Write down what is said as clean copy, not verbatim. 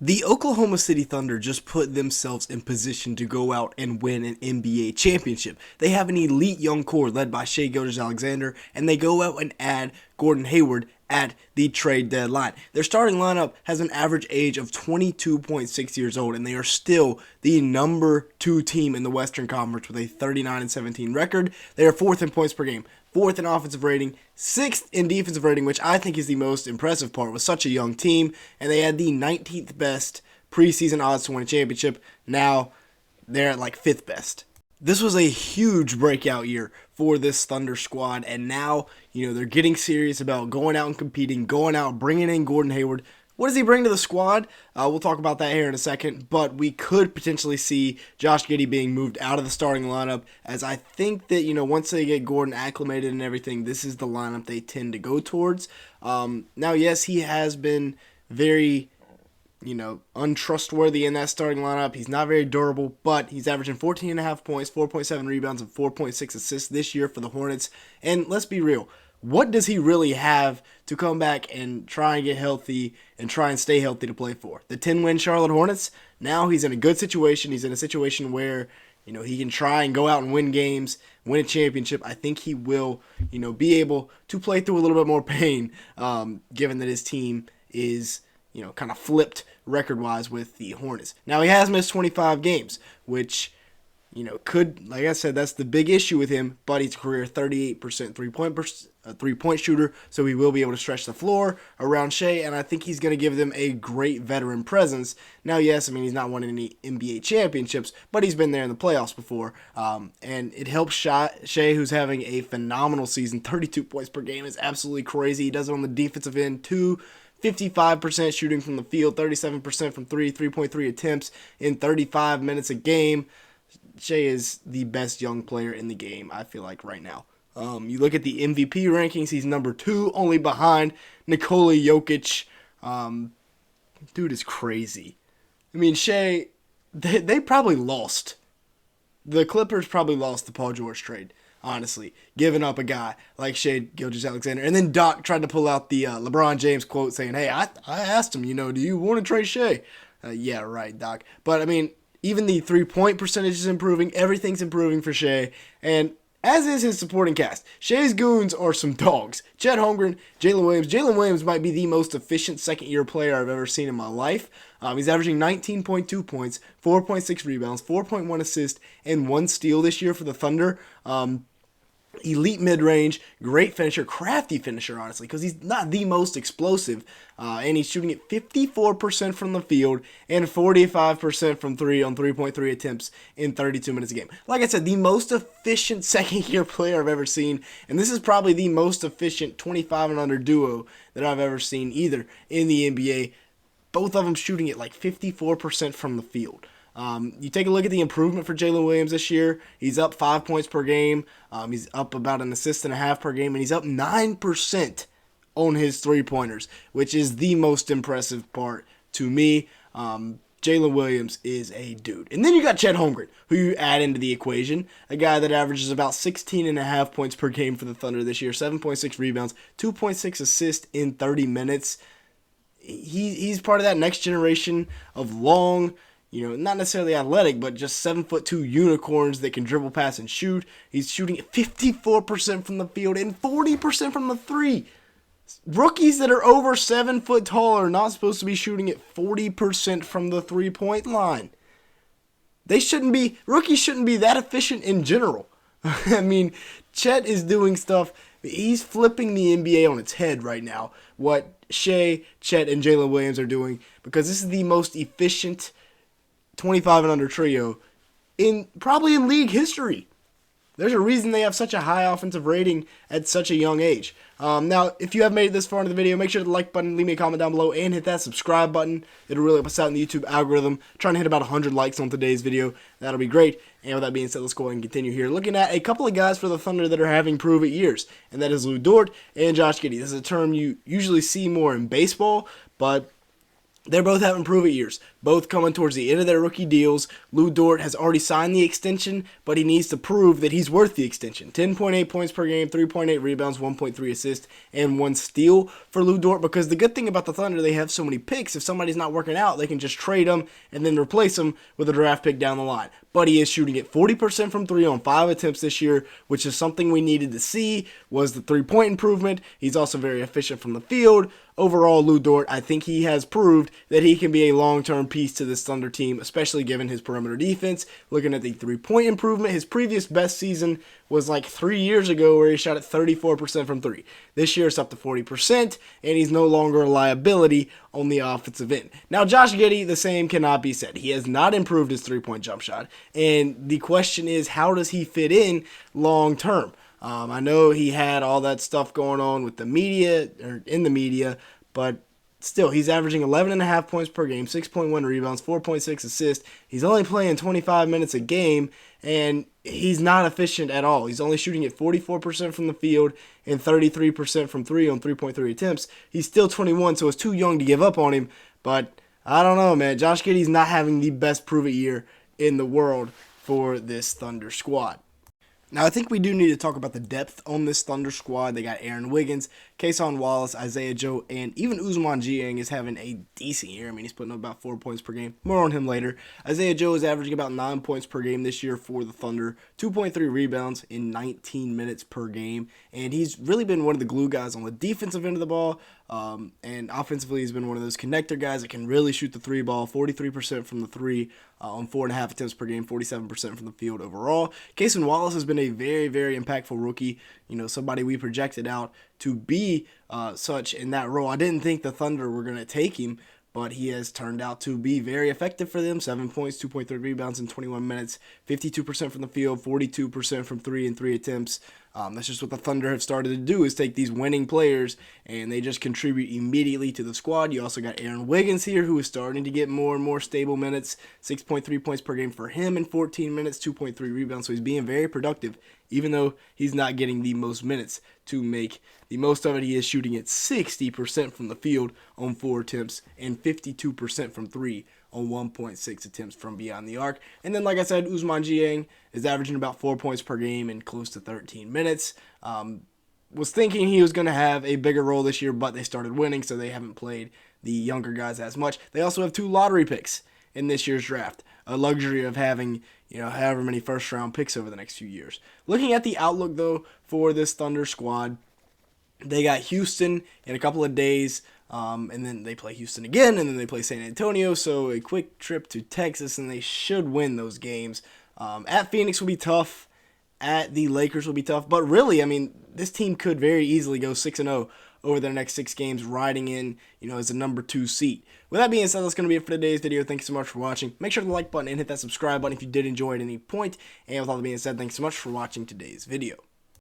The Oklahoma City Thunder just put themselves in position to go out and win an NBA championship. They have an elite young core led by Shai Gilgeous Alexander, and they go out and add Gordon Hayward at the trade deadline. Their starting lineup has an average age of 22.6 years old, and they are still the number 2 team in the Western Conference with a 39-17 record. They are 4th in points per game, 4th in offensive rating, 6th in defensive rating, which I think is the most impressive part with such a young team. And they had the 19th best preseason odds to win a championship. Now they're at like 5th best. This was a huge breakout year for this Thunder squad, and now, they're getting serious about going out and competing, going out, bringing in Gordon Hayward. What does he bring to the squad? We'll talk about that here in a second, but we could potentially see Josh Giddey being moved out of the starting lineup, as I think that, once they get Gordon acclimated and everything, this is the lineup they tend to go towards. Now, yes, he has been very untrustworthy in that starting lineup. He's not very durable, but he's averaging 14.5 points, 4.7 rebounds, and 4.6 assists this year for the Hornets. And let's be real, what does he really have to come back and try and get healthy and try and stay healthy to play for? The 10-win Charlotte Hornets, now he's in a good situation. He's in a situation where, he can try and go out and win games, win a championship. I think he will, be able to play through a little bit more pain, given that his team is kind of flipped record-wise with the Hornets. Now, he has missed 25 games, which, could, like I said, that's the big issue with him, but he's a career 38% three-point shooter, so he will be able to stretch the floor around Shai, and I think he's going to give them a great veteran presence. Now, yes, he's not winning any NBA championships, but he's been there in the playoffs before, and it helps Shai, who's having a phenomenal season. 32 points per game is absolutely crazy. He does it on the defensive end, too. 55% shooting from the field, 37% from 3.3 attempts in 35 minutes a game. Shai is the best young player in the game, I feel like, right now. You look at the MVP rankings, he's number 2, only behind Nikola Jokic. Dude is crazy. Shai, they probably lost. The Clippers probably lost the Paul George trade, honestly, giving up a guy like Shai Gilgeous Alexander. And then Doc tried to pull out the LeBron James quote saying, hey, I asked him, do you want to trade Shai? Yeah, right, Doc. But, even the three-point percentage is improving. Everything's improving for Shai. And as is his supporting cast. Shai's goons are some dogs. Chet Holmgren, Jalen Williams. Jalen Williams might be the most efficient second-year player I've ever seen in my life. He's averaging 19.2 points, 4.6 rebounds, 4.1 assists, and 1 steal this year for the Thunder. Elite mid-range, great finisher, crafty finisher, honestly, because he's not the most explosive, and he's shooting at 54% from the field and 45% from 3 on 3.3 attempts in 32 minutes a game. Like I said, the most efficient second-year player I've ever seen, and this is probably the most efficient 25 and under duo that I've ever seen either in the NBA. Both of them shooting at like 54% from the field. You take a look at the improvement for Jalen Williams this year. He's up 5 points per game. He's up about an assist and a half per game, and he's up 9% on his three-pointers, which is the most impressive part to me. Jalen Williams is a dude. And then you got Chet Holmgren, who you add into the equation, a guy that averages about 16 and a half points per game for the Thunder this year, 7.6 rebounds, 2.6 assists in 30 minutes. He's part of that next generation of long, not necessarily athletic, but just 7'2" unicorns that can dribble, pass, and shoot. He's shooting at 54% from the field and 40% from the three. Rookies that are over 7 foot tall are not supposed to be shooting at 40% from the 3-point line. Rookies shouldn't be that efficient in general. Chet is doing stuff. He's flipping the NBA on its head right now, what Shai, Chet, and Jalen Williams are doing, because this is the most efficient 25 and under trio probably in league history. There's a reason they have such a high offensive rating at such a young age. Now, if you have made it this far into the video, make sure to hit the like button, leave me a comment down below, and hit that subscribe button. It'll really help us out in the YouTube algorithm. Trying to hit about 100 likes on today's video. That'll be great. And with that being said, let's go ahead and continue here. Looking at a couple of guys for the Thunder that are having prove-it years, and that is Lu Dort and Josh Giddey. This is a term you usually see more in baseball, but They're both having prove-it years, both coming towards the end of their rookie deals. Lou Dort has already signed the extension, but he needs to prove that he's worth the extension. 10.8 points per game, 3.8 rebounds, 1.3 assists, and 1 steal for Lou Dort, because the good thing about the Thunder, they have so many picks. If somebody's not working out, they can just trade them and then replace them with a draft pick down the line. But he is shooting at 40% from 3 on 5 attempts this year, which is something we needed to see, was the 3-point improvement. He's also very efficient from the field. Overall, Lou Dort, I think he has proved that he can be a long-term piece to this Thunder team, especially given his perimeter defense. Looking at the 3-point improvement, his previous best season was like 3 years ago where he shot at 34% from 3. This year it's up to 40%, and he's no longer a liability on the offensive end. Now, Josh Giddey, the same cannot be said. He has not improved his 3-point jump shot, and the question is, how does he fit in long-term? I know he had all that stuff going on with the media, or in the media, but still, he's averaging 11.5 points per game, 6.1 rebounds, 4.6 assists. He's only playing 25 minutes a game, and he's not efficient at all. He's only shooting at 44% from the field and 33% from 3 on 3.3 attempts. He's still 21, so it's too young to give up on him, but I don't know, man. Josh Giddey's not having the best prove-it year in the world for this Thunder squad. Now, I think we do need to talk about the depth on this Thunder squad. They got Aaron Wiggins, Kason Wallace, Isaiah Joe, and even Ousmane Dieng is having a decent year. I mean, he's putting up about 4 points per game. More on him later. Isaiah Joe is averaging about 9 points per game this year for the Thunder, 2.3 rebounds in 19 minutes per game, and he's really been one of the glue guys on the defensive end of the ball, and offensively he's been one of those connector guys that can really shoot the 3 ball, 43% from the 3 on 4.5 attempts per game, 47% from the field overall. Kason Wallace has been a very, very impactful rookie, somebody we projected out to be such in that role. I didn't think the Thunder were going to take him, but he has turned out to be very effective for them. 7 points, 2.3 rebounds in 21 minutes, 52% from the field, 42% from 3 in 3 attempts. That's just what the Thunder have started to do, is take these winning players and they just contribute immediately to the squad. You also got Aaron Wiggins here, who is starting to get more and more stable minutes. 6.3 points per game for him in 14 minutes, 2.3 rebounds. So he's being very productive, even though he's not getting the most minutes to make the most of it. He is shooting at 60% from the field on 4 attempts and 52% from 3 on 1.6 attempts from beyond the arc. And then, like I said, Ousmane Dieng is averaging about 4 points per game in close to 13 minutes. Was thinking he was going to have a bigger role this year, but they started winning, so they haven't played the younger guys as much. They also have 2 lottery picks in this year's draft, a luxury of having however many first-round picks over the next few years. Looking at the outlook, though, for this Thunder squad, they got Houston in a couple of days, and then they play Houston again, and then they play San Antonio, so a quick trip to Texas, and they should win those games. At Phoenix will be tough. At the Lakers will be tough. But really, I mean, this team could very easily go 6-0 over their next 6 games, riding in, as a number 2 seat. With that being said, that's going to be it for today's video. Thank you so much for watching. Make sure to like button and hit that subscribe button if you did enjoy at any point. And with all that being said, thanks so much for watching today's video.